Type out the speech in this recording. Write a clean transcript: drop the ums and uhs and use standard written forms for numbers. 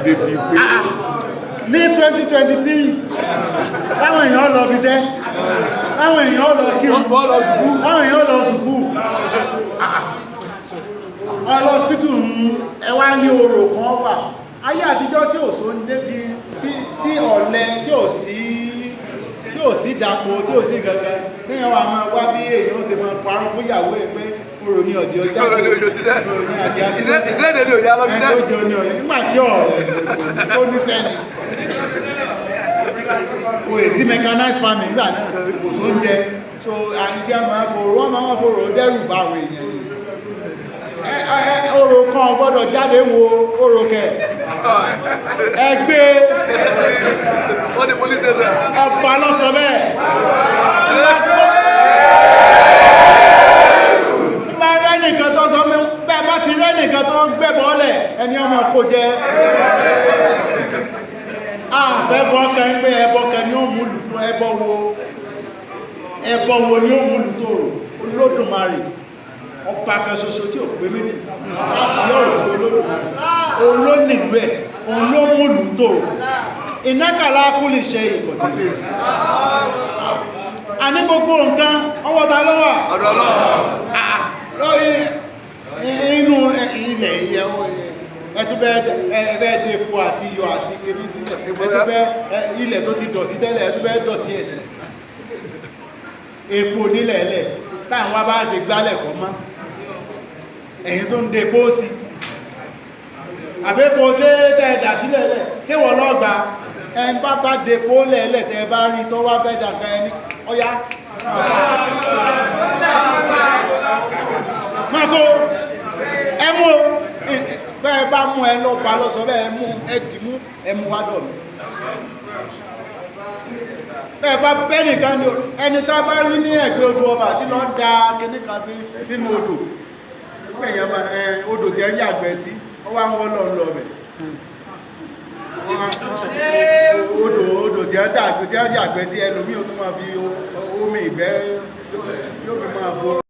débi pé ní 2023 táwọn èèyàn lọ bí iṣẹ́ táwọn èèyàn lọ kírun táwọn èèyàn lọ sùkú ọlọ́spítù ẹwà ní orò kan wà ayé àtijọ́ sí òṣò ń débi tí ọ̀lẹ tí ò sí dàpọ̀ tí ò sí gẹ́gẹ́ ní ẹwà máa wá bí èèyàn ó ṣe máa parọ́ fún ìyàwó ẹ̀ pé orò ní ọ̀dí ọjà kò èsí mechanized farming nígbà náà kò sóúnjẹ so àìjí a máa fòrò wọ́n máa fòrò dẹ́rù bá àwọn èèyàn ni orò kan gbọ́dọ̀ jáde wo orò kẹ ẹgbẹ́ ọba lọ́sọ bẹ́ẹ̀ ma rẹ́nìkan tó sọ mẹ́ bẹ́ẹ̀ bá ti rẹ́nìkan tó gbẹ́bọ́ọ̀lẹ̀ ẹni ọmọ kò jẹ àfẹ́ bọ́ọ̀kẹ́ pé ẹbọ́kẹ́ ni ó mú lùtò ẹbọ wo ni ó mú lùtò Olódùmarè ọba kan ṣoṣo tí ò pé méjì yóò sí Olódùmarè òun ló nílùú ẹ̀ òun ló mú lùtò ìnákàlá kú lè ṣe ìkọ̀tí a ní gbogbo nǹkan ọwọ́ ta ló wà inú ilẹ̀ ìyẹ̀wò ẹ̀túbẹ́ dẹ̀kọ́ àti iyọ̀ àti kébí sílẹ̀ ẹ̀túbẹ́ ilẹ̀ tó ti dọ̀tí tẹ́lẹ̀ ẹ̀túbẹ́ dọ̀tí ẹ̀sìn epo nílẹ̀ ẹ̀lẹ̀ táwọn bá ṣe gbálẹ̀ kọ́ mọ́ ẹ̀yìn tó ń dẹ̀kọ́ sí àbẹ́kọ́ sí tẹ́ẹ̀dà sílẹ̀ lẹ̀ sí wọ́n lọ́gbà ẹn bá dẹ̀kọ́ lẹ̀ẹ́lẹ̀ tẹ́ bá rí tó wá fẹ́ dàgbà ẹni ọya mọ́kó ẹmú bẹ́ẹ̀ bá mú ẹ lọ́pàá lọ́sọ bẹ́ẹ̀ mú ẹdìmú ẹmú wádọ̀ mi bẹ́ẹ̀ bá bẹ́nìkan ní ẹni tá bá rí ní ẹgbẹ́ odò ọba tí lọ da kìníkan sí nínú odò odò tí ẹ yàgbẹ́ sí ó wá ń wọ́n lọ bẹ̀ odò tí ẹ yàgbẹ́ sí ẹlòmí ó tún máa fi omi ìgbẹ́ yóò fi máa bọ́